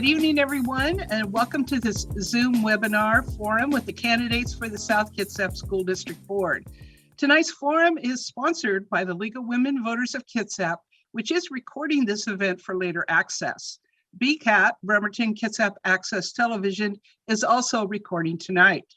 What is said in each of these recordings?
Good evening, everyone, and welcome to this Zoom webinar forum with the candidates for the South Kitsap School District Board. Tonight's forum is sponsored by the League of Women Voters of Kitsap, which is recording this event for later access. BCAT, Bremerton-Kitsap Access Television, is also recording tonight.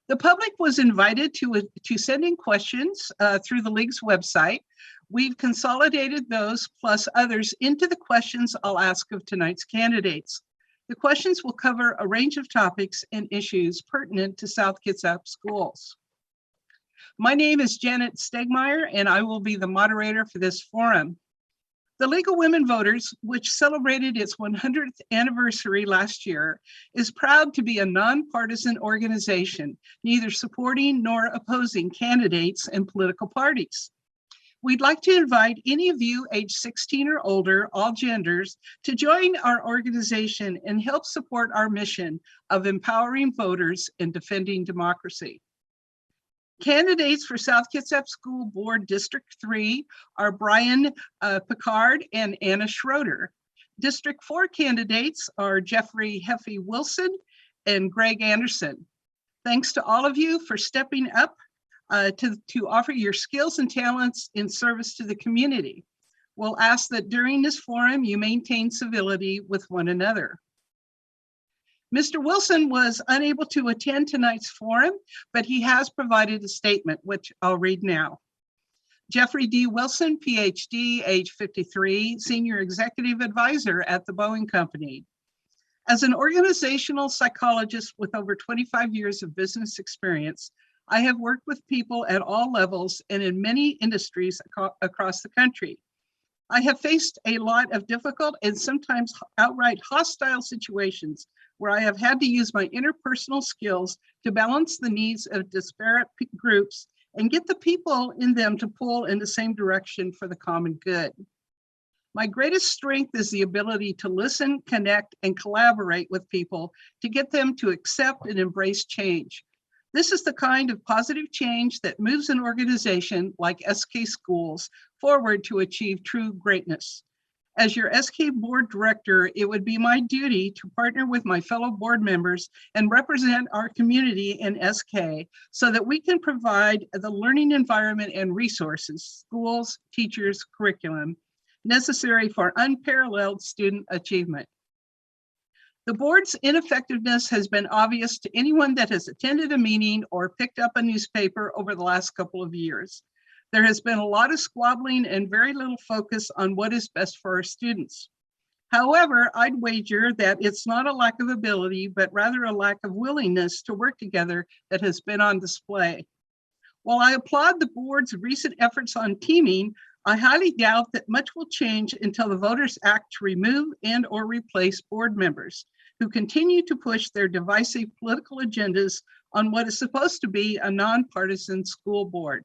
The public was invited to send in questions through the League's website. We've consolidated those plus others into the questions I'll ask of tonight's candidates. The questions will cover a range of topics and issues pertinent to South Kitsap schools. My name is Janet Stegmeyer, and I will be the moderator for this forum. The League of Women Voters, which celebrated its 100th anniversary last year, is proud to be a nonpartisan organization, neither supporting nor opposing candidates and political parties. We'd like to invite any of you age 16 or older, all genders, to join our organization and help support our mission of empowering voters and defending democracy. Candidates for South Kitsap School Board District 3 are Brian Pickard and Anna Schroeder. District 4 candidates are Jefé Wilson and Gregg Anderson. Thanks to all of you for stepping up to offer your skills and talents in service to the community. We'll ask that during this forum you maintain civility with one another. Mr. Wilson was unable to attend tonight's forum, but he has provided a statement, which I'll read now. Jeffrey D. Wilson, PhD, age 53, Senior Executive Advisor at the Boeing Company. As an organizational psychologist with over 25 years of business experience, I have worked with people at all levels and in many industries across the country. I have faced a lot of difficult and sometimes outright hostile situations where I have had to use my interpersonal skills to balance the needs of disparate groups and get the people in them to pull in the same direction for the common good. My greatest strength is the ability to listen, connect, and collaborate with people to get them to accept and embrace change. This is the kind of positive change that moves an organization like SK Schools forward to achieve true greatness. As your SK board director, it would be my duty to partner with my fellow board members and represent our community in SK so that we can provide the learning environment and resources, schools, teachers, curriculum necessary for unparalleled student achievement. The board's ineffectiveness has been obvious to anyone that has attended a meeting or picked up a newspaper over the last couple of years. There has been a lot of squabbling and very little focus on what is best for our students. However, I'd wager that it's not a lack of ability, but rather a lack of willingness to work together that has been on display. While I applaud the board's recent efforts on teaming, I highly doubt that much will change until the voters act to remove and or replace board members who continue to push their divisive political agendas on what is supposed to be a nonpartisan school board.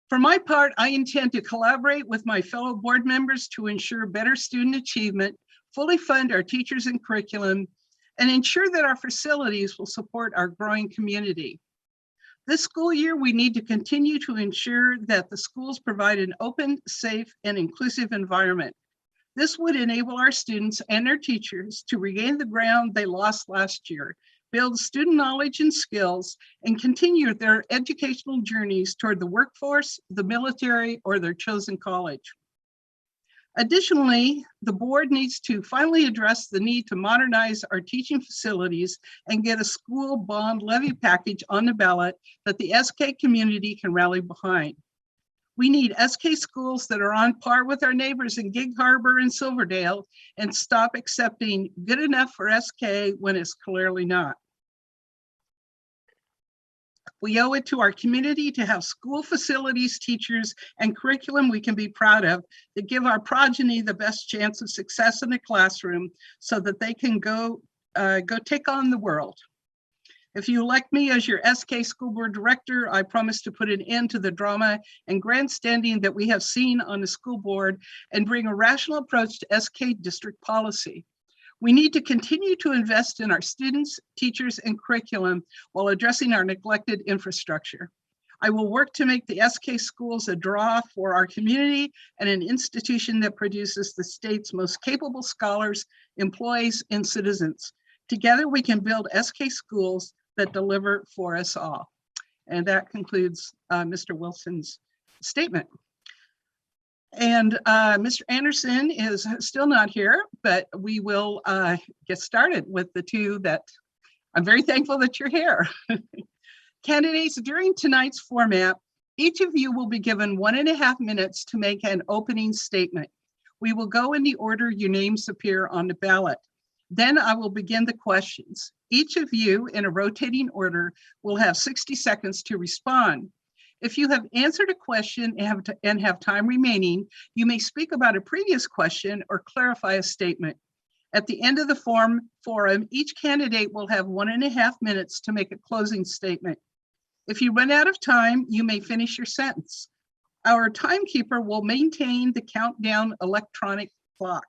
For my part, I intend to collaborate with my fellow board members to ensure better student achievement, fully fund our teachers and curriculum, and ensure that our facilities will support our growing community. This school year, we need to continue to ensure that the schools provide an open, safe, and inclusive environment. This would enable our students and their teachers to regain the ground they lost last year, build student knowledge and skills, and continue their educational journeys toward the workforce, the military, or their chosen college. Additionally, the board needs to finally address the need to modernize our teaching facilities and get a school bond levy package on the ballot that the SK community can rally behind. We need SK schools that are on par with our neighbors in Gig Harbor and Silverdale and stop accepting good enough for SK when it's clearly not. We owe it to our community to have school facilities, teachers, and curriculum we can be proud of that give our progeny the best chance of success in the classroom so that they can go take on the world. If you elect me as your SK School Board Director, I promise to put an end to the drama and grandstanding that we have seen on the school board and bring a rational approach to SK district policy. We need to continue to invest in our students, teachers, and curriculum while addressing our neglected infrastructure. I will work to make the SK schools a draw for our community and an institution that produces the state's most capable scholars, employees, and citizens. Together, we can build SK schools that deliver for us all. And that concludes Mr. Wilson's statement. And Mr. Anderson is still not here, but we will get started with the two that I'm very thankful that you're here. Candidates, during tonight's format, each of you will be given 1.5 minutes to make an opening statement. We will go in the order your names appear on the ballot. Then I will begin the questions. Each of you, in a rotating order, will have 60 seconds to respond. If you have answered a question and have time remaining, you may speak about a previous question or clarify a statement. At the end of the forum, each candidate will have 1.5 minutes to make a closing statement. If you run out of time, you may finish your sentence. Our timekeeper will maintain the countdown electronic clock.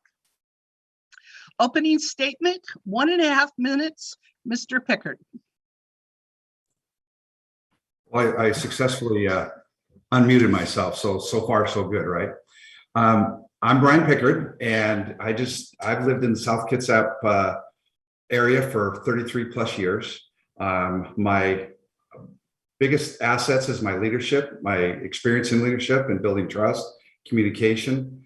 Opening statement, 1.5 minutes, Mr. Pickard. Well, I successfully unmuted myself, so far so good, right? I'm Brian Pickard, and I've lived in the South Kitsap area for 33 plus years. My biggest assets is my leadership, my experience in leadership and building trust, communication,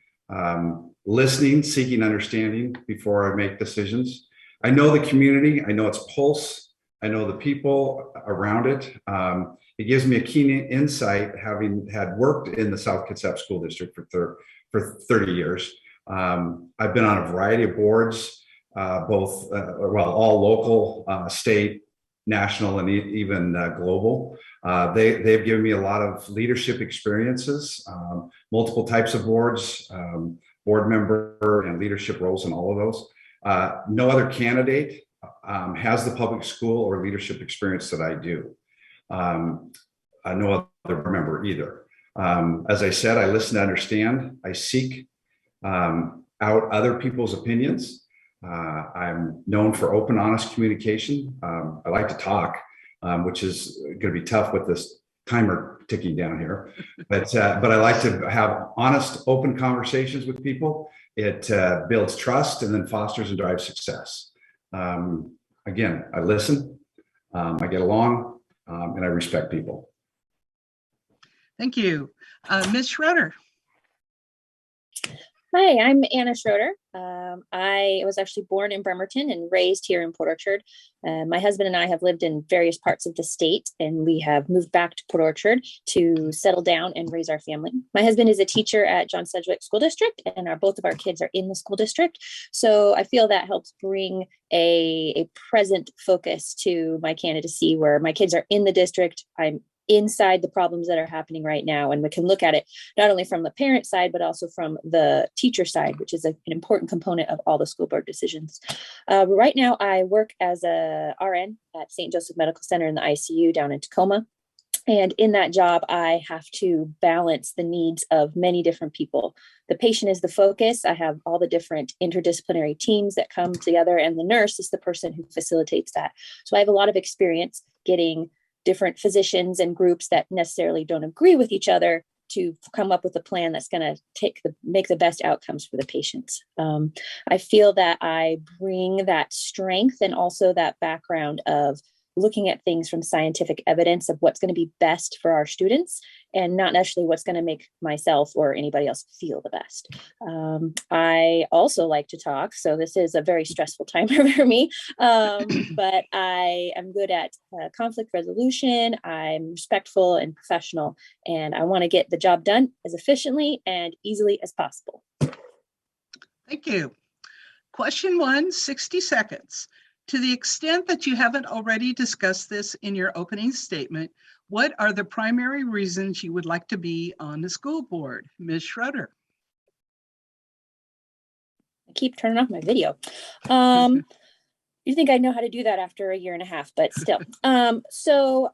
listening, seeking understanding before I make decisions. I know the community, I know its pulse, I know the people around it. It gives me a keen insight, having had worked in the South Kitsap School District for 30 years. I've been on a variety of boards, both, all local, state, national, and even global. They've given me a lot of leadership experiences, multiple types of boards, board member and leadership roles in all of those. No other candidate has the public school or leadership experience that I do. No other board member either. As I said, I listen to understand. I seek out other people's opinions. I'm known for open, honest communication. I like to talk, which is going to be tough with this timer ticking down here. But I like to have honest, open conversations with people. It builds trust and then fosters and drives success. Again, I listen, I get along, and I respect people. Thank you. Ms. Schroeder. Hi, I'm Anna Schroeder. I was actually born in Bremerton and raised here in Port Orchard. My husband and I have lived in various parts of the state, and we have moved back to Port Orchard to settle down and raise our family. My husband is a teacher at John Sedgwick School District, and both of our kids are in the school district. So I feel that helps bring a present focus to my candidacy, where my kids are in the district. I'm inside the problems that are happening right now. And we can look at it not only from the parent side, but also from the teacher side, which is an important component of all the school board decisions. Right now, I work as a RN at St. Joseph Medical Center in the ICU down in Tacoma. And in that job, I have to balance the needs of many different people. The patient is the focus. I have all the different interdisciplinary teams that come together, and the nurse is the person who facilitates that. So I have a lot of experience getting different physicians and groups that necessarily don't agree with each other to come up with a plan that's going to make the best outcomes for the patients. I feel that I bring that strength and also that background of looking at things from scientific evidence of what's going to be best for our students, and not necessarily what's going to make myself or anybody else feel the best. I also like to talk, so this is a very stressful time for me, but I am good at conflict resolution. I'm respectful and professional, and I want to get the job done as efficiently and easily as possible. Thank you. Question 1, 60 seconds. To the extent that you haven't already discussed this in your opening statement, what are the primary reasons you would like to be on the school board? Ms. Schroeder. I keep turning off my video. You think I know how to do that after a year and a half, but still. So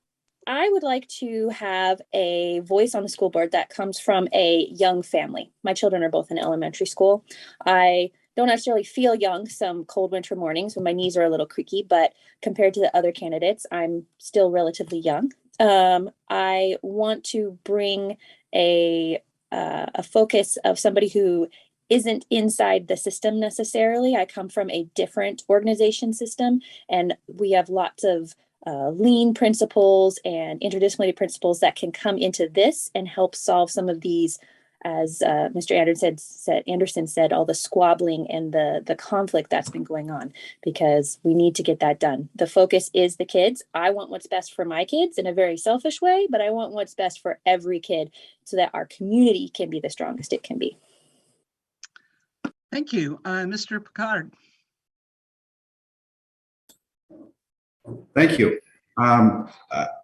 I would like to have a voice on the school board that comes from a young family. My children are both in elementary school. I don't necessarily feel young some cold winter mornings when my knees are a little creaky, but compared to the other candidates, I'm still relatively young. I want to bring a focus of somebody who isn't inside the system necessarily. I come from a different organization system, and we have lots of lean principles and interdisciplinary principles that can come into this and help solve some of these, as Mr. Anderson said, all the squabbling and the conflict that's been going on, because we need to get that done. The focus is the kids. I want what's best for my kids in a very selfish way, but I want what's best for every kid so that our community can be the strongest it can be. Thank you. Mr. Pickard. Thank you.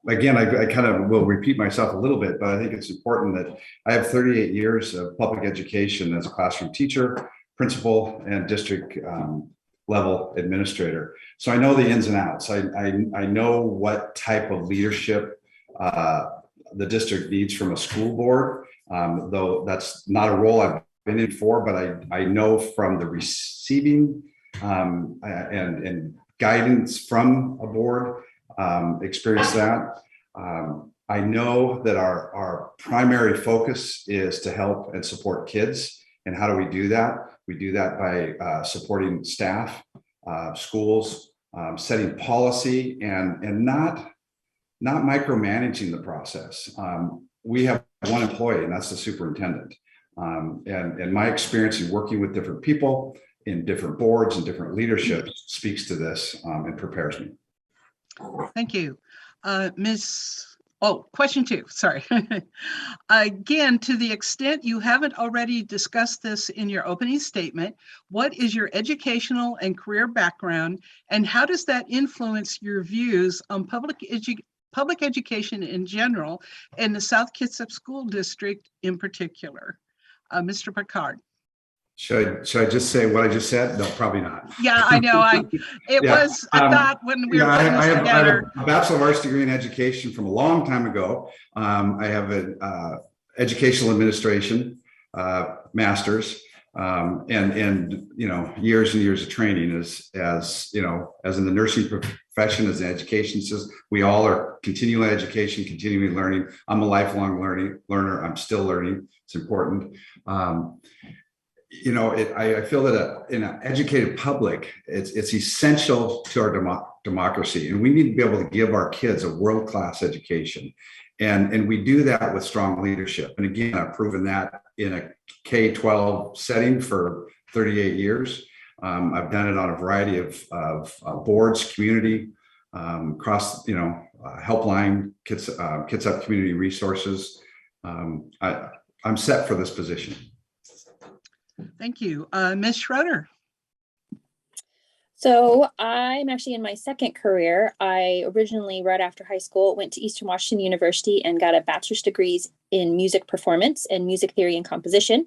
Again, I kind of will repeat myself a little bit, but I think it's important that I have 38 years of public education as a classroom teacher, principal, and district level administrator. So I know the ins and outs. I know what type of leadership the district needs from a school board, though that's not a role I've been in for, but I know from the receiving and guidance from a board, experience that. I know that our primary focus is to help and support kids. And how do we do that? We do that by supporting staff, schools, setting policy, and not micromanaging the process. We have one employee, and that's the superintendent. And my experience in working with different people in different boards and different leadership speaks to this and prepares me. Thank you. Question 2, sorry. Again, to the extent you haven't already discussed this in your opening statement, what is your educational and career background, and how does that influence your views on public education in general and the South Kitsap School District in particular? Mr. Pickard. Should I just say what I just said? No, probably not. Yeah, I know. I thought when we were putting this together. I have a Bachelor of Arts degree in education from a long time ago. I have an educational administration master's, and years and years of training as in the nursing profession, as an education system. We all are continuing education, continuing learning. I'm a lifelong learner. I'm still learning. It's important. I feel that in an educated public, it's essential to our democracy, and we need to be able to give our kids a world-class education, and we do that with strong leadership. And again, I've proven that in a K-12 setting for 38 years. I've done it on a variety of boards, community, across helpline, Kitsap community resources. I'm set for this position. Thank you. Ms. Schroeder. So I'm actually in my second career. I originally, right after high school, went to Eastern Washington University and got a bachelor's degrees in music performance and music theory and composition,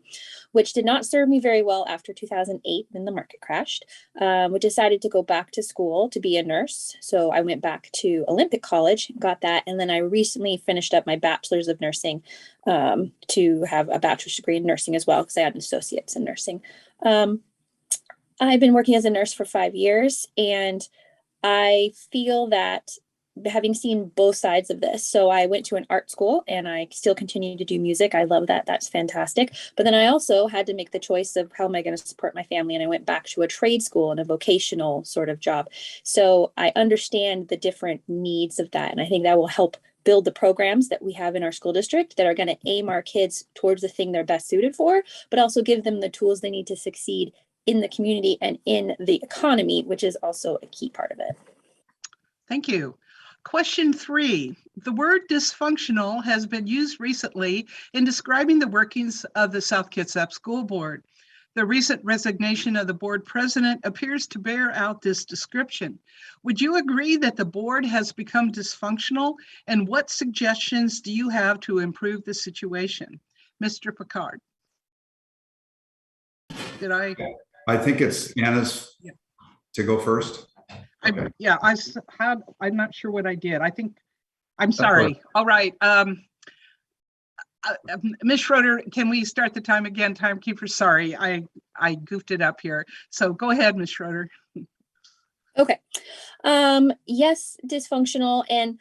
which did not serve me very well after 2008 when the market crashed. We decided to go back to school to be a nurse. So I went back to Olympic College, got that. And then I recently finished up my bachelor's of nursing to have a bachelor's degree in nursing as well, because I had an associate's in nursing. I've been working as a nurse for 5 years, and I feel that having seen both sides of this, so I went to an art school and I still continue to do music. I love that. That's fantastic. But then I also had to make the choice of how am I going to support my family? And I went back to a trade school and a vocational sort of job. So I understand the different needs of that. And I think that will help build the programs that we have in our school district that are going to aim our kids towards the thing they're best suited for, but also give them the tools they need to succeed in the community and in the economy, which is also a key part of it. Thank you. Question 3. The word dysfunctional has been used recently in describing the workings of the South Kitsap School Board. The recent resignation of the board president appears to bear out this description. Would you agree that the board has become dysfunctional, and what suggestions do you have to improve the situation? Mr. Pickard. I think it's Anna's to go first. Okay. I'm not sure what I did. I'm sorry. All right. Ms. Schroeder, can we start the time again? Timekeeper, sorry, I goofed it up here. So go ahead, Ms. Schroeder. Okay. Yes, dysfunctional. And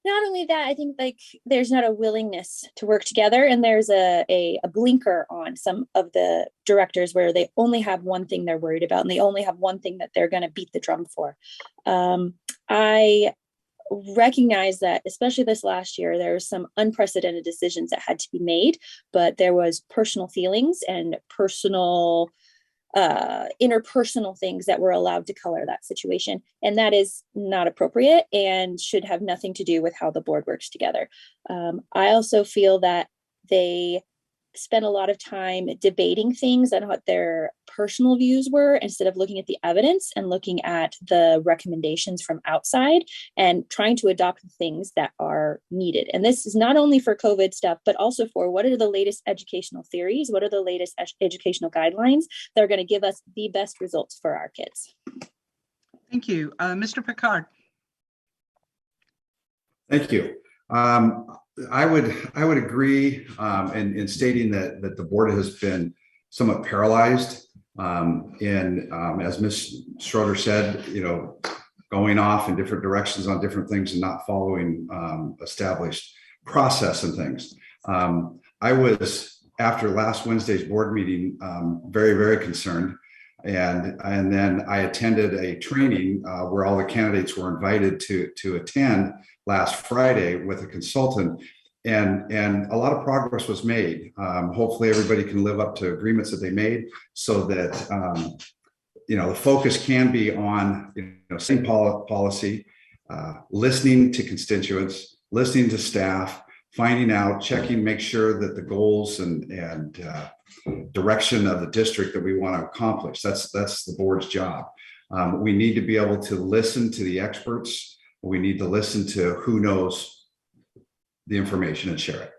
Not only that, I think like there's not a willingness to work together, and there's a blinker on some of the directors where they only have one thing they're worried about, and they only have one thing that they're going to beat the drum for. I recognize that, especially this last year, there were some unprecedented decisions that had to be made, but there was personal feelings and personal interpersonal things that were allowed to color that situation. And that is not appropriate and should have nothing to do with how the board works together. I also feel that they spent a lot of time debating things and what their personal views were instead of looking at the evidence and looking at the recommendations from outside and trying to adopt the things that are needed. And this is not only for COVID stuff, but also for what are the latest educational theories, what are the latest educational guidelines that are going to give us the best results for our kids. Thank you. Mr. Pickard. Thank you. I would agree in stating that the board has been somewhat paralyzed as Ms. Schroeder said, going off in different directions on different things and not following established process and things. I was, after last Wednesday's board meeting, very, very concerned. And then I attended a training where all the candidates were invited to attend last Friday with a consultant, and a lot of progress was made. Hopefully everybody can live up to agreements that they made so that the focus can be on setting policy, listening to constituents, listening to staff, finding out, checking, make sure that the goals and direction of the district that we want to accomplish. That's the board's job. We need to be able to listen to the experts. We need to listen to who knows the information and share it.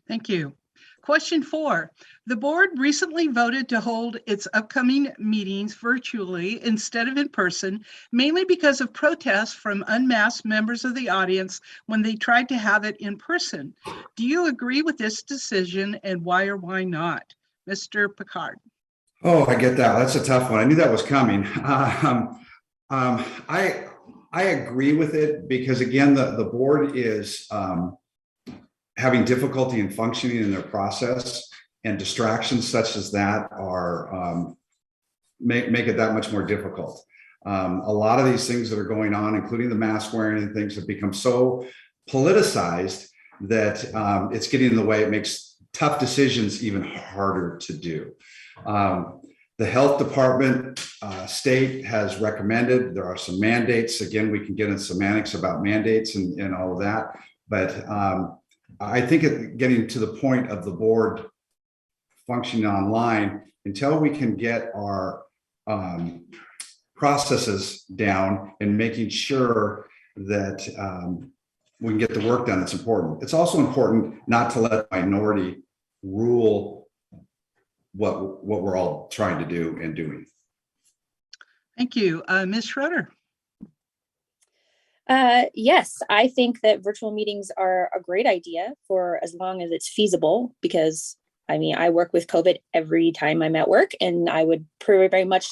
Thank you. Question 4. The board recently voted to hold its upcoming meetings virtually instead of in person, mainly because of protests from unmasked members of the audience when they tried to have it in person. Do you agree with this decision, and why or why not? Mr. Pickard. Oh, I get that. That's a tough one. I knew that was coming. I agree with it because, again, the board is having difficulty in functioning in their process, and distractions such as that are make it that much more difficult. A lot of these things that are going on, including the mask wearing and things, have become so politicized that it's getting in the way. It makes tough decisions even harder to do. The health department state has recommended, there are some mandates. Again, we can get into semantics about mandates and all of that. But I think getting to the point of the board functioning online, until we can get our processes down and making sure that we can get the work done, it's important. It's also important not to let minority rule what we're all trying to do and doing. Thank you. Ms. Schroeder. Yes, I think that virtual meetings are a great idea for as long as it's feasible, because I work with COVID every time I'm at work, and I would very much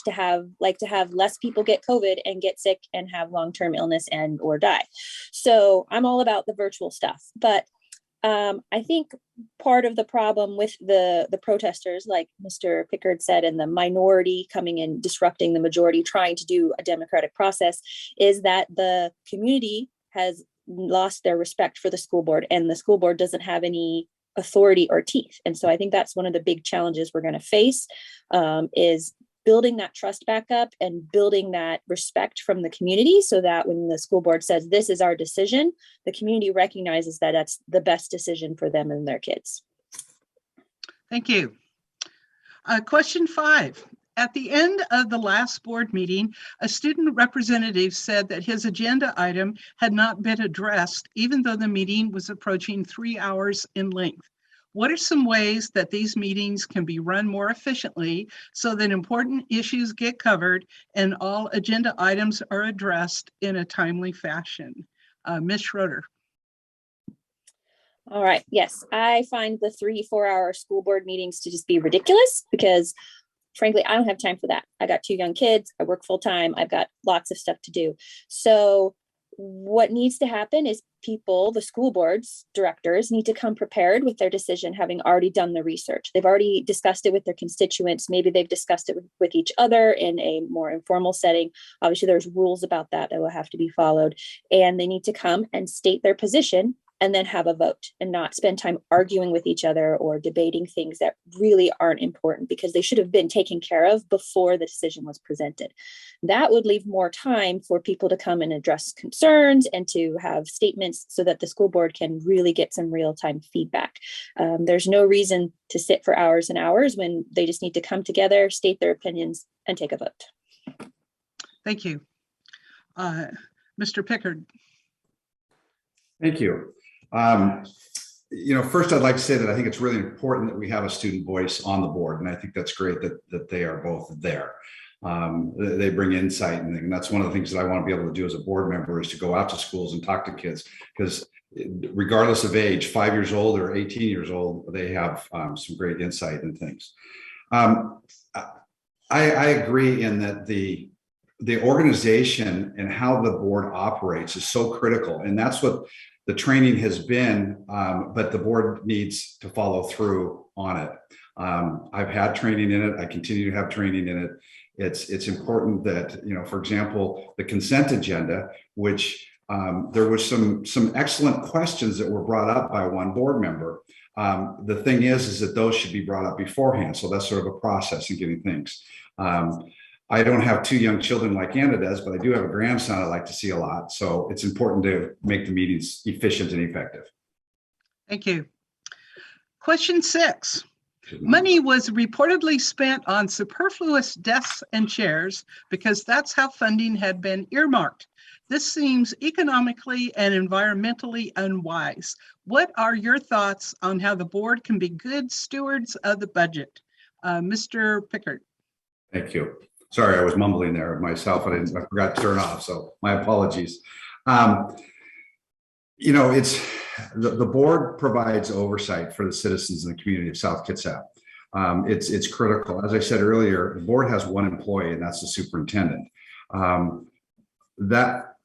like to have less people get COVID and get sick and have long-term illness and or die. So I'm all about the virtual stuff, but I think part of the problem with the protesters, like Mr. Pickard said, and the minority coming in, disrupting the majority, trying to do a democratic process, is that the community has lost their respect for the school board, and the school board doesn't have any authority or teeth. And so I think that's one of the big challenges we're going to face, is building that trust back up and building that respect from the community, so that when the school board says this is our decision, the community recognizes that that's the best decision for them and their kids. Thank you. Question 5. At the end of the last board meeting, a student representative said that his agenda item had not been addressed, even though the meeting was approaching 3 hours in length. What are some ways that these meetings can be run more efficiently so that important issues get covered and all agenda items are addressed in a timely fashion? Ms. Schroeder. All right. Yes, I find the 3-4 hour school board meetings to just be ridiculous, because frankly, I don't have time for that. I got 2 young kids. I work full time. I've got lots of stuff to do. So what needs to happen is people, the school board's directors, need to come prepared with their decision, having already done the research. They've already discussed it with their constituents. Maybe they've discussed it with each other in a more informal setting. Obviously, there's rules about that will have to be followed. And they need to come and state their position and then have a vote, and not spend time arguing with each other or debating things that really aren't important, because they should have been taken care of before the decision was presented. That would leave more time for people to come and address concerns and to have statements so that the school board can really get some real-time feedback. There's no reason to sit for hours and hours when they just need to come together, state their opinions, and take a vote. Thank you. Mr. Pickard. Thank you. First, I'd like to say that I think it's really important that we have a student voice on the board, and I think that's great that they are both there. They bring insight, and that's one of the things that I want to be able to do as a board member, is to go out to schools and talk to kids, because regardless of age, 5 years old or 18 years old, they have some great insight and things. I agree in that the organization and how the board operates is so critical, and that's what the training has been, but the board needs to follow through on it. I've had training in it. I continue to have training in it. It's important that, for example, the consent agenda, which there was some excellent questions that were brought up by one board member. The thing is that those should be brought up beforehand. So that's sort of a process in getting things. I don't have two young children like Anna does, but I do have a grandson I like to see a lot. So it's important to make the meetings efficient and effective. Thank you. Question 6. Money was reportedly spent on superfluous desks and chairs because that's how funding had been earmarked. This seems economically and environmentally unwise. What are your thoughts on how the board can be good stewards of the budget? Mr. Pickard. Thank you. Sorry, I was mumbling there myself. I forgot to turn off, so my apologies. It's the board provides oversight for the citizens in the community of South Kitsap. It's critical. As I said earlier, the board has one employee, and that's the superintendent. That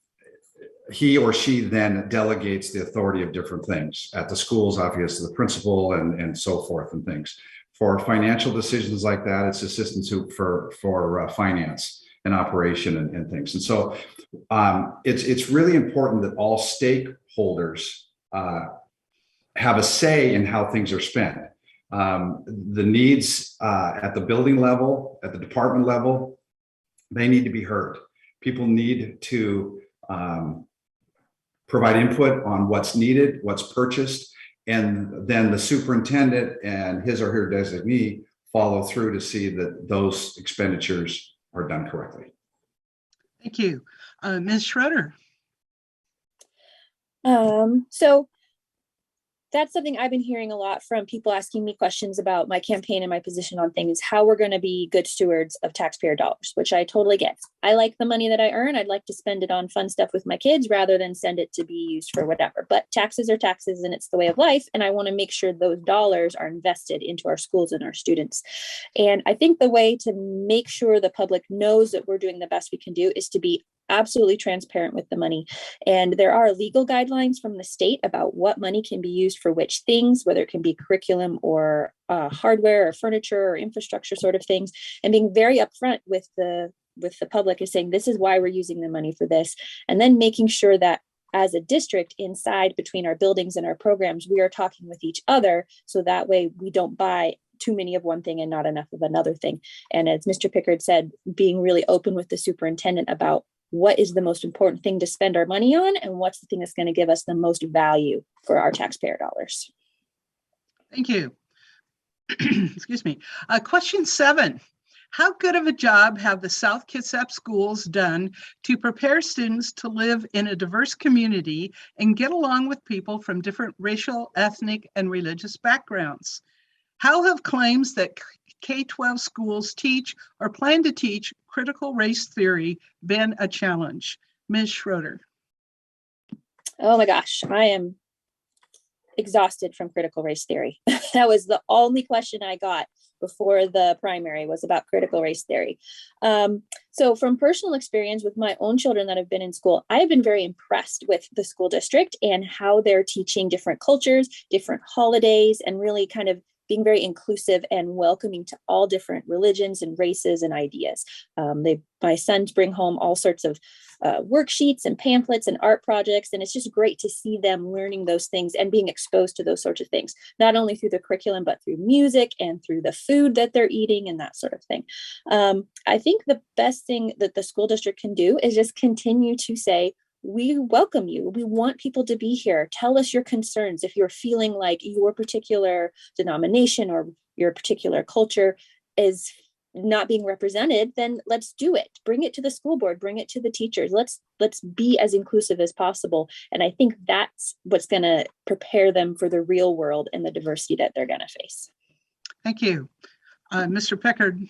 he or she then delegates the authority of different things at the schools, obviously the principal and so forth and things. For financial decisions like that, it's assistants for finance and operation and things. And so it's really important that all stakeholders have a say in how things are spent. The needs at the building level, at the department level, they need to be heard. People need to provide input on what's needed, what's purchased, and then the superintendent and his or her designee follow through to see that those expenditures are done correctly. Thank you. Ms. Schroeder. So that's something I've been hearing a lot from people asking me questions about my campaign and my position on things, how we're going to be good stewards of taxpayer dollars, which I totally get. I like the money that I earn. I'd like to spend it on fun stuff with my kids rather than send it to be used for whatever. But taxes are taxes, and it's the way of life. And I want to make sure those dollars are invested into our schools and our students. And I think the way to make sure the public knows that we're doing the best we can do is to be absolutely transparent with the money. And there are legal guidelines from the state about what money can be used for which things, whether it can be curriculum or hardware or furniture or infrastructure sort of things, and being very upfront with the public is saying, this is why we're using the money for this. And then making sure that as a district inside between our buildings and our programs, we are talking with each other. So that way we don't buy too many of one thing and not enough of another thing. And as Mr. Pickard said, being really open with the superintendent about what is the most important thing to spend our money on and what's the thing that's going to give us the most value for our taxpayer dollars. Thank you. Excuse me. Question 7. How good of a job have the South Kitsap schools done to prepare students to live in a diverse community and get along with people from different racial, ethnic, and religious backgrounds? How have claims that K-12 schools teach or plan to teach critical race theory been a challenge? Ms. Schroeder. Oh my gosh, I am exhausted from critical race theory. That was the only question I got before the primary was about critical race theory. So from personal experience with my own children that have been in school, I have been very impressed with the school district and how they're teaching different cultures, different holidays, and really kind of being very inclusive and welcoming to all different religions and races and ideas. My sons bring home all sorts of worksheets and pamphlets and art projects, and it's just great to see them learning those things and being exposed to those sorts of things, not only through the curriculum, but through music and through the food that they're eating and that sort of thing. I think the best thing that the school district can do is just continue to say, we welcome you. We want people to be here. Tell us your concerns. If you're feeling like your particular denomination or your particular culture is not being represented, then let's do it. Bring it to the school board, bring it to the teachers. Let's be as inclusive as possible. And I think that's what's going to prepare them for the real world and the diversity that they're going to face. Thank you. Mr. Pickard.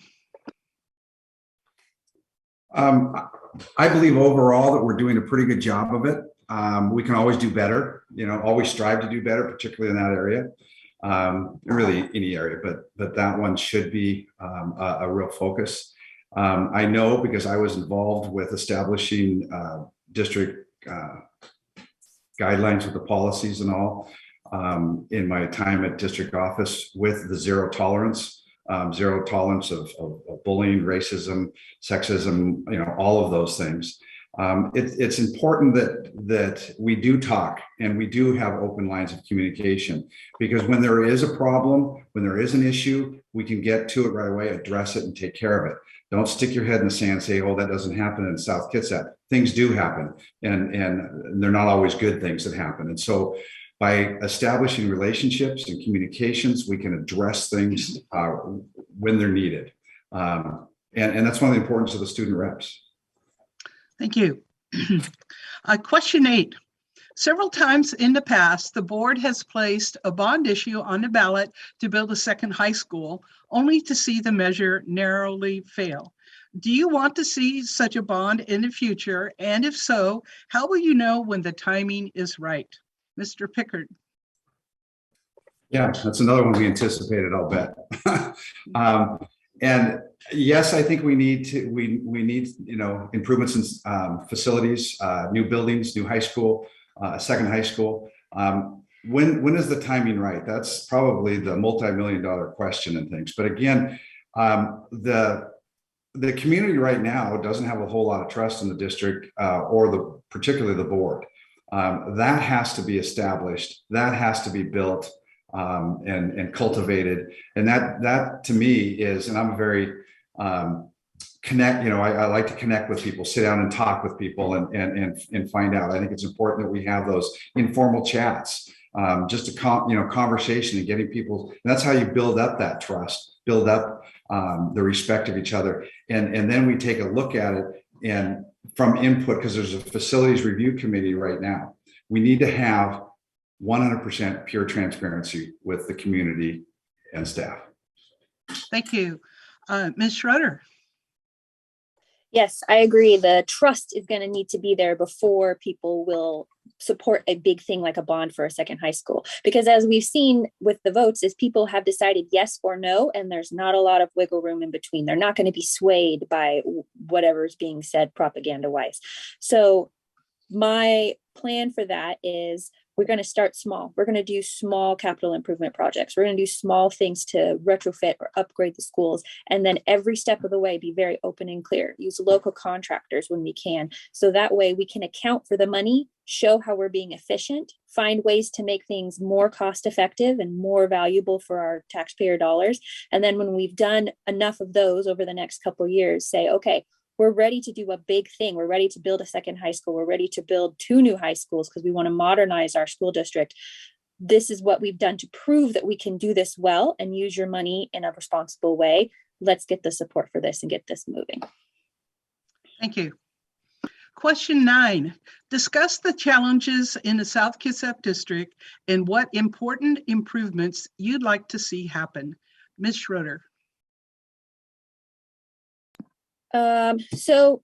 I believe overall that we're doing a pretty good job of it. We can always do better, always strive to do better, particularly in that area, really any area, but that one should be a real focus. I know because I was involved with establishing district guidelines with the policies and all in my time at district office with the zero tolerance of bullying, racism, sexism, all of those things. It's important that we do talk and we do have open lines of communication, because when there is a problem, when there is an issue, we can get to it right away, address it, and take care of it. Don't stick your head in the sand and say, oh, that doesn't happen in South Kitsap. Things do happen, and they're not always good things that happen. And so by establishing relationships and communications, we can address things when they're needed. And that's one of the importance of the student reps. Thank you. Question 8. Several times in the past, the board has placed a bond issue on the ballot to build a second high school, only to see the measure narrowly fail. Do you want to see such a bond in the future? And if so, how will you know when the timing is right? Mr. Pickard. Yeah, that's another one we anticipated, I'll bet. And yes, I think we need improvements in facilities, new buildings, new high school, second high school. When is the timing right? That's probably the multi-million-dollar question and things. But again, the community right now doesn't have a whole lot of trust in the district or particularly the board. That has to be established. That has to be built and cultivated. And that to me is, and I'm a very I like to connect with people, sit down and talk with people and find out. I think it's important that we have those informal chats, just a conversation and getting people. And that's how you build up that trust, build up the respect of each other. And then we take a look at it and from input, because there's a facilities review committee right now. We need to have 100% pure transparency with the community and staff. Thank you. Ms. Schroeder. Yes, I agree. The trust is going to need to be there before people will support a big thing like a bond for a second high school. Because as we've seen with the votes, is people have decided yes or no, and there's not a lot of wiggle room in between. They're not going to be swayed by whatever's being said propaganda-wise. So my plan for that is we're going to start small. We're going to do small capital improvement projects. We're going to do small things to retrofit or upgrade the schools. And then every step of the way, be very open and clear. Use local contractors when we can. So that way we can account for the money, show how we're being efficient, find ways to make things more cost effective and more valuable for our taxpayer dollars. And then when we've done enough of those over the next couple of years, say, okay, we're ready to do a big thing. We're ready to build a second high school. We're ready to build 2 new high schools because we want to modernize our school district. This is what we've done to prove that we can do this well and use your money in a responsible way. Let's get the support for this and get this moving. Thank you. Question 9, discuss the challenges in the South Kitsap district and what important improvements you'd like to see happen. Ms. Schroeder. So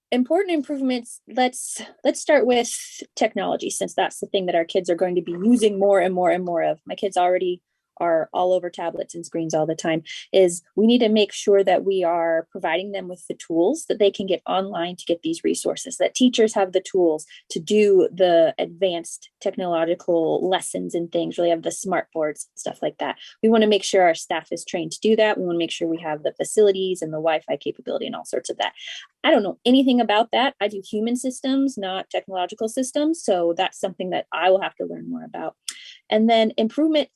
important improvements, let's start with technology, since that's the thing that our kids are going to be using more and more and more of. My kids already are all over tablets and screens all the time, is we need to make sure that we are providing them with the tools that they can get online to get these resources, that teachers have the tools to do the advanced technological lessons and things, really have the smart boards, stuff like that. We want to make sure our staff is trained to do that. We want to make sure we have the facilities and the Wi-Fi capability and all sorts of that. I don't know anything about that. I do human systems, not technological systems. So that's something that I will have to learn more about. And then improvement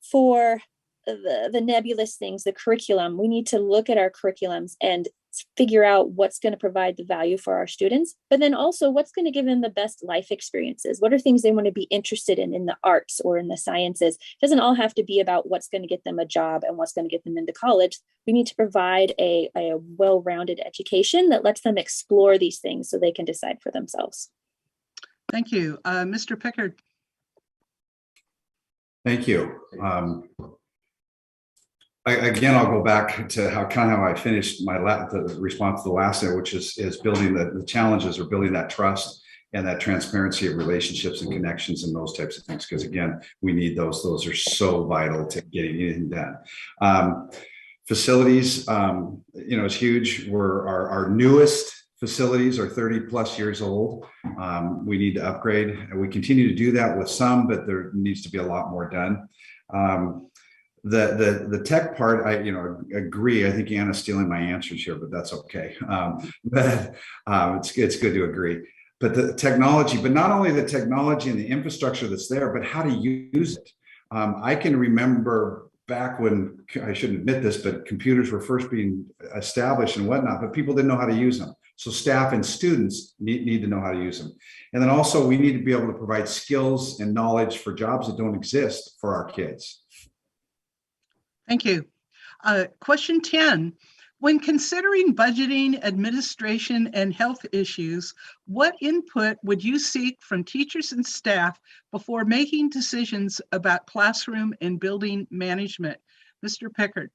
for the nebulous things, the curriculum. We need to look at our curriculums and figure out what's going to provide the value for our students, but then also what's going to give them the best life experiences. What are things they want to be interested in the arts or in the sciences? It doesn't all have to be about what's going to get them a job and what's going to get them into college. We need to provide a well-rounded education that lets them explore these things so they can decide for themselves. Thank you. Mr. Pickard. Thank you. Again, I'll go back to how I finished the response to the last day, which is building the challenges or building that trust and that transparency of relationships and connections and those types of things. Because again, we need those. Those are so vital to getting anything done. Facilities, is huge. Our newest facilities are 30 plus years old. We need to upgrade, and we continue to do that with some, but there needs to be a lot more done. The tech part, I agree. I think Anna's stealing my answers here, but that's okay. It's good to agree. But the technology, but not only the technology and the infrastructure that's there, but how to use it. I can remember back when, I shouldn't admit this, but computers were first being established and whatnot, but people didn't know how to use them. So staff and students need to know how to use them. And then also we need to be able to provide skills and knowledge for jobs that don't exist for our kids. Thank you. Question 10, when considering budgeting, administration, and health issues, what input would you seek from teachers and staff before making decisions about classroom and building management? Mr. Pickard.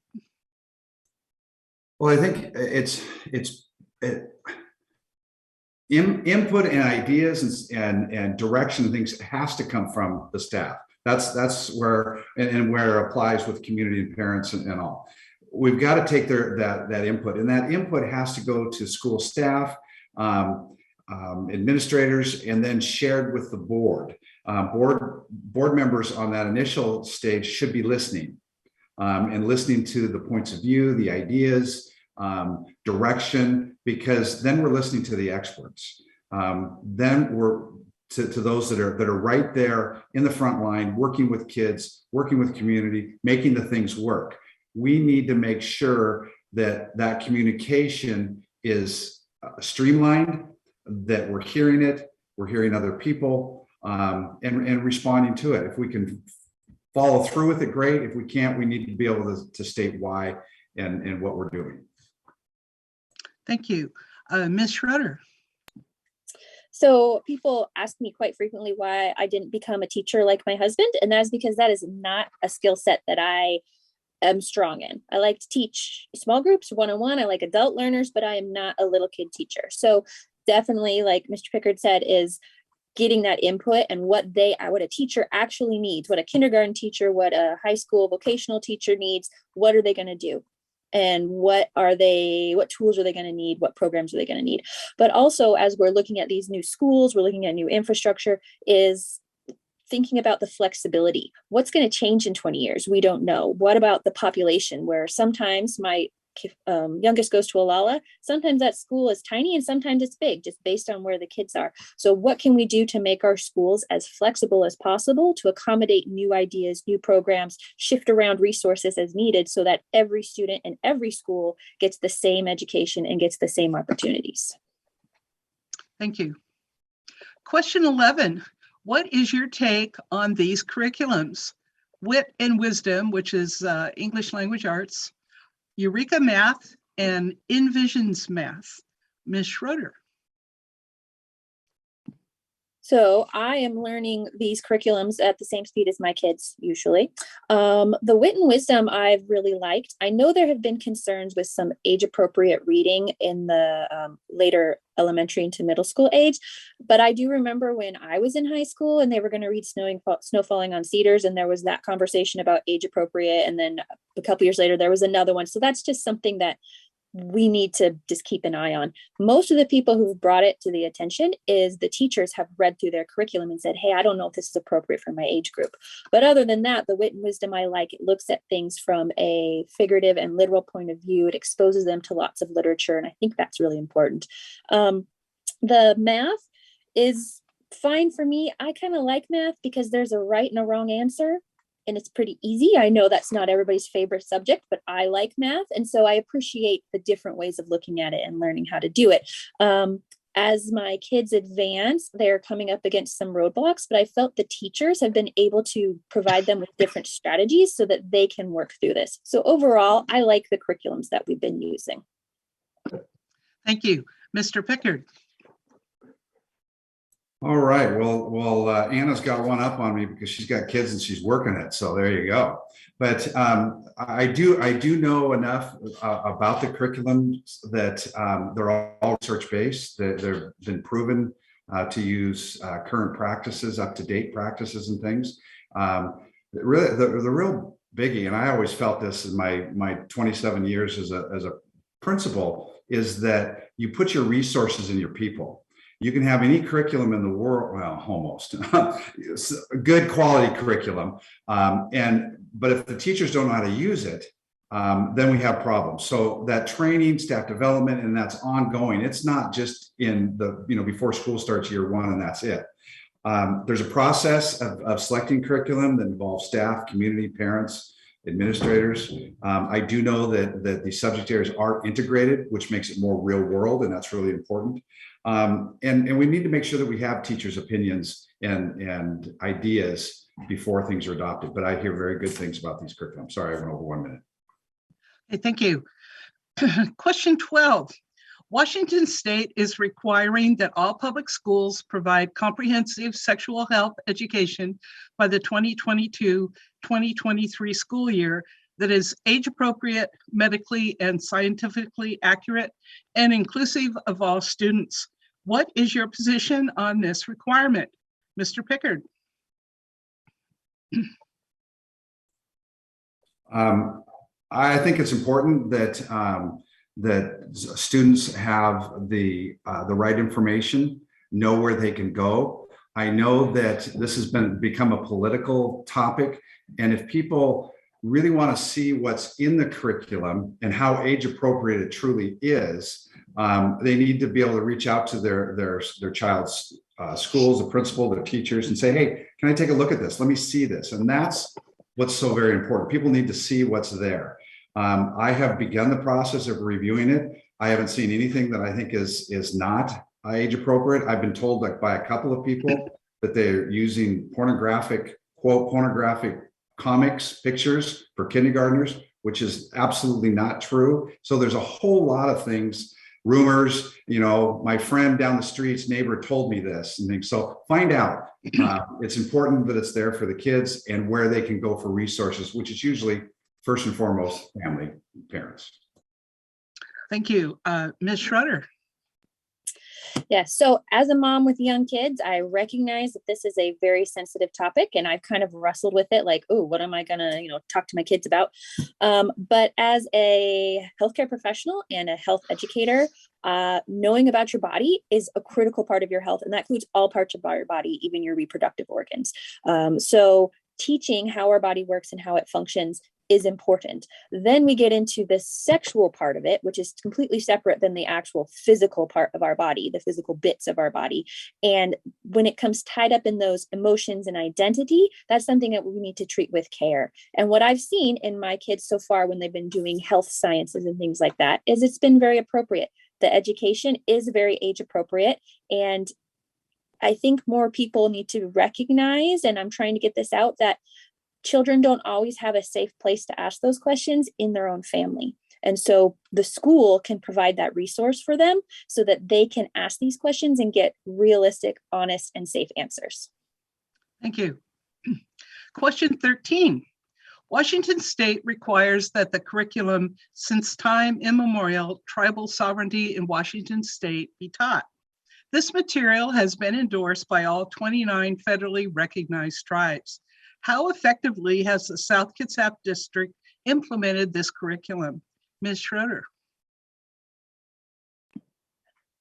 Well, I think input and ideas and direction and things has to come from the staff. That's where and where it applies with community and parents and all. We've got to take that input, and that input has to go to school staff, administrators, and then shared with the board. Board members on that initial stage should be listening and listening to the points of view, the ideas, direction, because then we're listening to the experts. Then we're to those that are right there in the front line, working with kids, working with community, making the things work. We need to make sure that communication is streamlined, that we're hearing it, we're hearing other people, and responding to it. If we can follow through with it, great. If we can't, we need to be able to state why and what we're doing. Thank you. Ms. Schroeder. So people ask me quite frequently why I didn't become a teacher like my husband, and that's because that is not a skill set that I am strong in. I like to teach small groups, one-on-one. I like adult learners, but I am not a little kid teacher. So definitely, like Mr. Pickard said, is getting that input and what a teacher actually needs, what a kindergarten teacher, what a high school vocational teacher needs, what are they going to do? And what tools are they going to need? What programs are they going to need? But also, as we're looking at these new schools, we're looking at new infrastructure, is thinking about the flexibility. What's going to change in 20 years? We don't know. What about the population, where sometimes my youngest goes to Alala, sometimes that school is tiny and sometimes it's big, just based on where the kids are. So what can we do to make our schools as flexible as possible to accommodate new ideas, new programs, shift around resources as needed, so that every student and every school gets the same education and gets the same opportunities? Thank you. Question 11, what is your take on these curriculums? Wit and Wisdom, which is English Language Arts, Eureka Math, and Envisions Math. Ms. Schroeder. So I am learning these curriculums at the same speed as my kids usually. The wit and wisdom I've really liked. I know there have been concerns with some age appropriate reading in the later elementary into middle school age, but I do remember when I was in high school and they were going to read Snow Falling on Cedars, and there was that conversation about age appropriate, and then a couple years later there was another one. So that's just something that we need to just keep an eye on. Most of the people who've brought it to the attention is the teachers have read through their curriculum and said, hey, I don't know if this is appropriate for my age group. But other than that, the wit and wisdom I like, it looks at things from a figurative and literal point of view. It exposes them to lots of literature. And I think that's really important. The math is fine for me. I kind of like math because there's a right and a wrong answer. And it's pretty easy. I know that's not everybody's favorite subject, but I like math. And so I appreciate the different ways of looking at it and learning how to do it. As my kids advance, they're coming up against some roadblocks, but I felt the teachers have been able to provide them with different strategies so that they can work through this. So overall, I like the curriculums that we've been using. Thank you. Mr. Pickard. All right. Well, Anna's got one up on me because she's got kids and she's working it. So there you go. But I do know enough about the curriculums that they're all research based. They've been proven to use current practices, up to date practices, and things. Really, the real biggie, and I always felt this in my 27 years as a principal, is that you put your resources in your people. You can have any curriculum in the world, well, almost good quality curriculum. But if the teachers don't know how to use it, then we have problems. So that training, staff development, and that's ongoing. It's not just in the, before school starts year one and that's it. There's a process of selecting curriculum that involves staff, community, parents, administrators. I do know that the subject areas are integrated, which makes it more real world, and that's really important. And we need to make sure that we have teachers' opinions and ideas before things are adopted. But I hear very good things about these curriculum. Sorry, I went over 1 minute. Okay, thank you. Question 12. Washington State is requiring that all public schools provide comprehensive sexual health education by the 2022-2023 school year that is age appropriate, medically and scientifically accurate, and inclusive of all students. What is your position on this requirement? Mr. Pickard. I think it's important that students have the right information, know where they can go. I know that this has become a political topic, and if people really want to see what's in the curriculum and how age appropriate it truly is, they need to be able to reach out to their child's schools, the principal, their teachers, and say, hey, can I take a look at this? Let me see this. And that's what's so very important. People need to see what's there. I have begun the process of reviewing it. I haven't seen anything that I think is not age appropriate. I've been told by a couple of people that they're using pornographic comics, pictures for kindergartners, which is absolutely not true. So there's a whole lot of things, rumors, my friend down the street's neighbor told me this and things. So find out. It's important that it's there for the kids and where they can go for resources, which is usually first and foremost family, parents. Thank you. Ms. Schroeder. Yeah, so as a mom with young kids, I recognize that this is a very sensitive topic, and I've kind of wrestled with it like, oh, what am I gonna, talk to my kids about? But as a healthcare professional and a health educator, knowing about your body is a critical part of your health, and that includes all parts of your body, even your reproductive organs. So teaching how our body works and how it functions is important. Then we get into the sexual part of it, which is completely separate than the actual physical part of our body, the physical bits of our body. And when it comes tied up in those emotions and identity, that's something that we need to treat with care. And what I've seen in my kids so far when they've been doing health sciences and things like that is it's been very appropriate. The education is very age appropriate. And I think more people need to recognize, and I'm trying to get this out, that children don't always have a safe place to ask those questions in their own family. And so the school can provide that resource for them so that they can ask these questions and get realistic, honest, and safe answers. Thank you. Question 13. Washington State requires that the curriculum since time immemorial tribal sovereignty in Washington State be taught. This material has been endorsed by all 29 federally recognized tribes. How effectively has the South Kitsap District implemented this curriculum? Ms. Schroeder.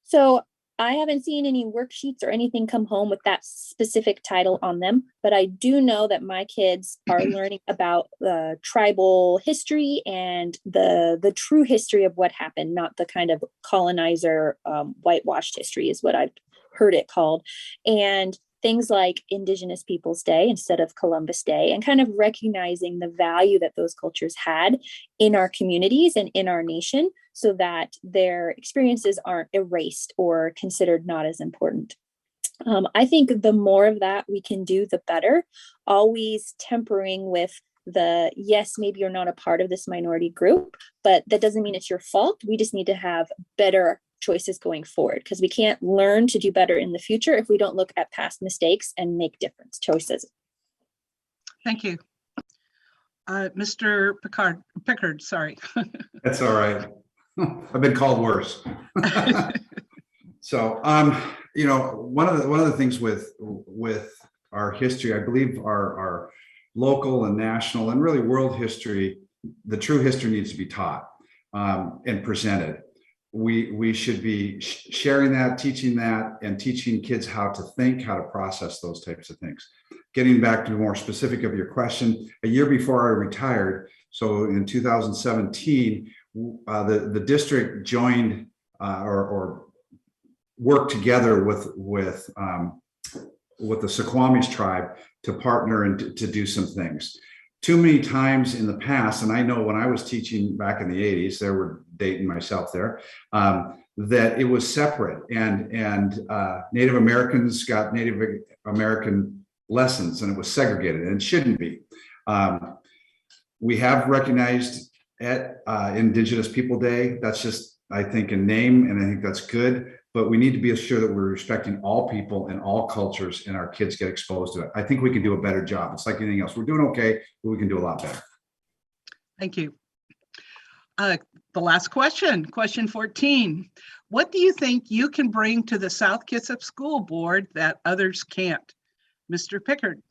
So I haven't seen any worksheets or anything come home with that specific title on them, but I do know that my kids are learning about the tribal history and the true history of what happened, not the kind of colonizer whitewashed history is what I've heard it called. And things like Indigenous Peoples Day instead of Columbus Day, and kind of recognizing the value that those cultures had in our communities and in our nation so that their experiences aren't erased or considered not as important. I think the more of that we can do, the better, always tempering with the, yes, maybe you're not a part of this minority group, but that doesn't mean it's your fault. We just need to have better choices going forward, because we can't learn to do better in the future if we don't look at past mistakes and make different choices. Thank you. Mr. Pickard, sorry. That's all right. I've been called worse. So, you know, one of the things with our history, I believe our local and national and really world history, the true history needs to be taught and presented. We should be sharing that, teaching that, and teaching kids how to think, how to process those types of things. Getting back to more specific of your question, a year before I retired, so in 2017, the district joined or worked together with the Suquamish tribe to partner and to do some things. Too many times in the past, and I know when I was teaching back in the 80s, there were dating myself there, that it was separate, and Native Americans got Native American lessons, and it was segregated, and it shouldn't be. We have recognized at Indigenous People Day. That's just, I think, a name, and I think that's good. But we need to be sure that we're respecting all people and all cultures, and our kids get exposed to it. I think we can do a better job. It's like anything else. We're doing okay, but we can do a lot better. Thank you. The last question, question 14. What do you think you can bring to the South Kitsap School Board that others can't? Mr. Pickard.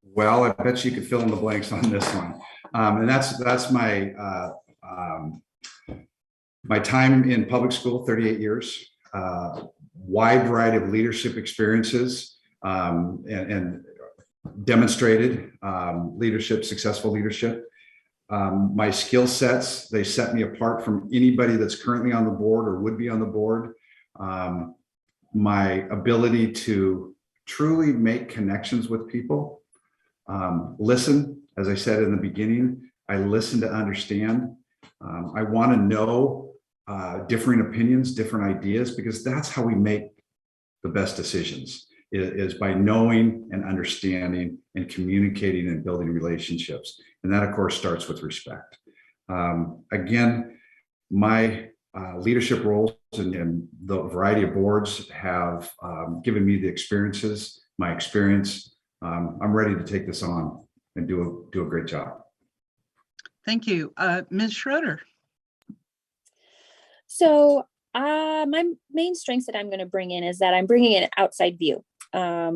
Well, I bet you could fill in the blanks on this one. And that's my my time in public school, 38 years. Wide variety of leadership experiences and demonstrated leadership, successful leadership. My skill sets, they set me apart from anybody that's currently on the board or would be on the board. My ability to truly make connections with people. Listen, as I said in the beginning, I listen to understand. I want to know differing opinions, different ideas, because that's how we make the best decisions, is by knowing and understanding and communicating and building relationships. And that, of course, starts with respect. Again, my leadership roles and the variety of boards have given me the experiences, my experience. I'm ready to take this on and do a great job. Thank you. Ms. Schroeder. So my main strengths that I'm going to bring in is that I'm bringing in an outside view,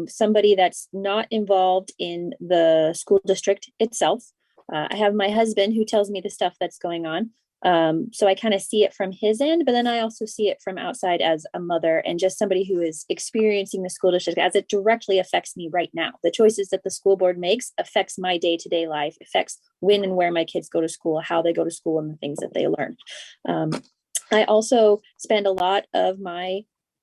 somebody that's not involved in the school district itself. I have my husband who tells me the stuff that's going on. So I kind of see it from his end, but then I also see it from outside as a mother and just somebody who is experiencing the school district as it directly affects me right now. The choices that the school board makes affects my day-to-day life, affects when and where my kids go to school, how they go to school, and the things that they learn. I also spend a lot of my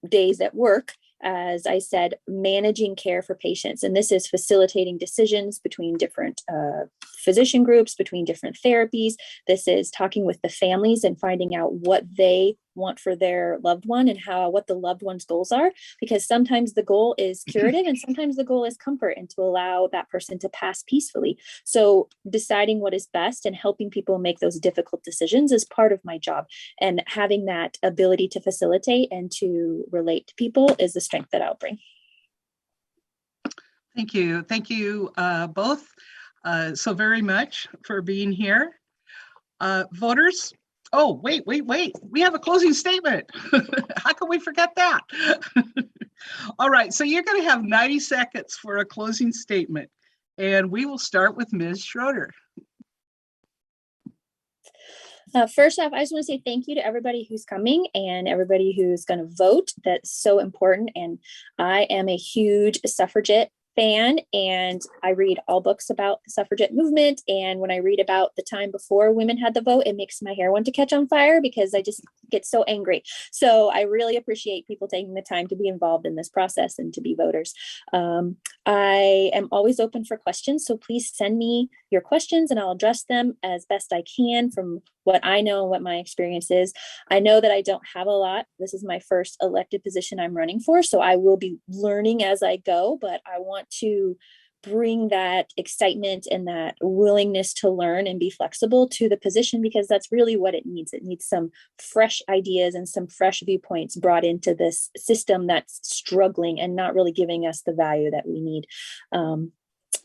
days at work, as I said, managing care for patients. And this is facilitating decisions between different physician groups, between different therapies. This is talking with the families and finding out what they want for their loved one and what the loved one's goals are, because sometimes the goal is curative and sometimes the goal is comfort and to allow that person to pass peacefully. So deciding what is best and helping people make those difficult decisions is part of my job, and having that ability to facilitate and to relate to people is the strength that I'll bring. Thank you. Thank you both so very much for being here. Voters, oh, wait. We have a closing statement. How can we forget that? All right, so you're going to have 90 seconds for a closing statement, and we will start with Ms. Schroeder. First off, I just want to say thank you to everybody who's coming and everybody who's going to vote. That's so important. And I am a huge suffragette fan, and I read all books about the suffragette movement. And when I read about the time before women had the vote, it makes my hair want to catch on fire because I just get so angry. So I really appreciate people taking the time to be involved in this process and to be voters. I am always open for questions, so please send me your questions and I'll address them as best I can from what I know and what my experience is. I know that I don't have a lot. This is my first elected position I'm running for, so I will be learning as I go, but I want to bring that excitement and that willingness to learn and be flexible to the position, because that's really what it needs. It needs some fresh ideas and some fresh viewpoints brought into this system that's struggling and not really giving us the value that we need.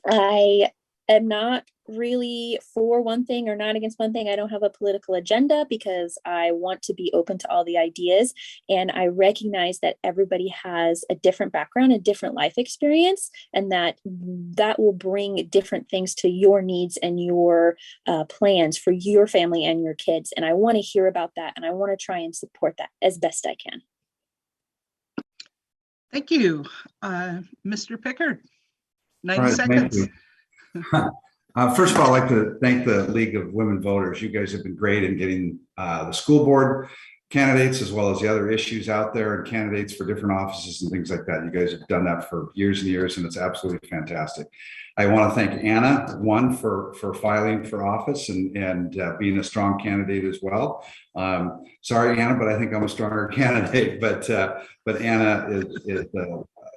I am not really for one thing or not against one thing. I don't have a political agenda because I want to be open to all the ideas. And I recognize that everybody has a different background, a different life experience, and that will bring different things to your needs and your plans for your family and your kids. And I want to hear about that. And I want to try and support that as best I can. Thank you. Mr. Pickard, 90 All right, seconds. thank you. First of all, I'd like to thank the League of Women Voters. You guys have been great in getting the school board candidates as well as the other issues out there and candidates for different offices and things like that. You guys have done that for years and years, and it's absolutely fantastic. I want to thank Anna, one, for filing for office and being a strong candidate as well. Sorry, Anna, but I think I'm a stronger candidate. But Anna is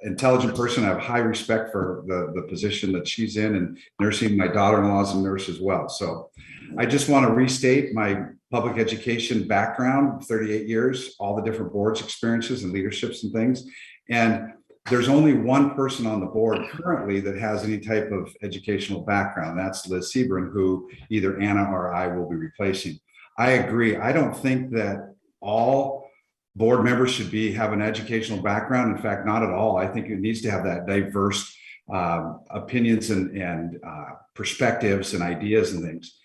intelligent person. I have high respect for the position that she's in, and nursing. My daughter-in-law is a nurse as well. So I just want to restate my public education background, 38 years, all the different boards experiences and leaderships and things. And there's only one person on the board currently that has any type of educational background. That's Liz Sebring, who either Anna or I will be replacing. I agree. I don't think that all board members should have an educational background. In fact, not at all. I think it needs to have that diverse opinions and perspectives and ideas and things.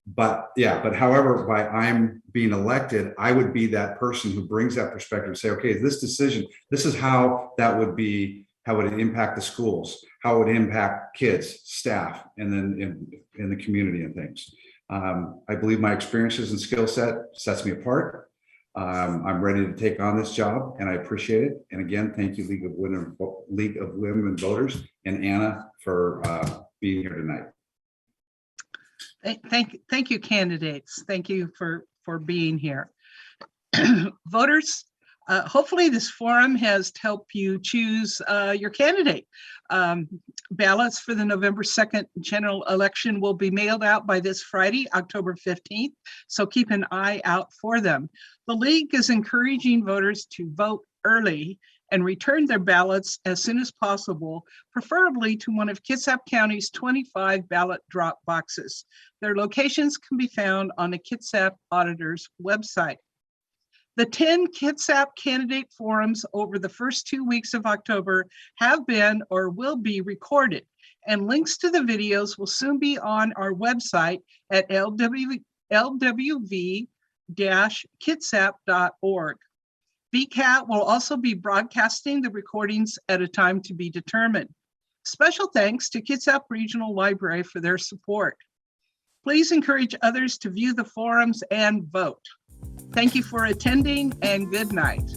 But however, by I'm being elected, I would be that person who brings that perspective and say, okay, this decision, this is how that would be, how would it impact the schools, how it would impact kids, staff, and then in the community and things. I believe my experiences and skill set sets me apart. I'm ready to take on this job, and I appreciate it. And again, thank you, League of Women Voters, and Anna for being here tonight. Thank you, candidates. Thank you for being here. Voters, hopefully this forum has helped you choose your candidate. Ballots for the November 2nd general election will be mailed out by this Friday, October 15th, so keep an eye out for them. The League is encouraging voters to vote early and return their ballots as soon as possible, preferably to one of Kitsap County's 25 ballot drop boxes. Their locations can be found on the Kitsap Auditor's website. The 10 Kitsap candidate forums over the first 2 weeks of October have been or will be recorded, and links to the videos will soon be on our website at lwv-kitsap.org. VCAT will also be broadcasting the recordings at a time to be determined. Special thanks to Kitsap Regional Library for their support. Please encourage others to view the forums and vote. Thank you for attending, and good night.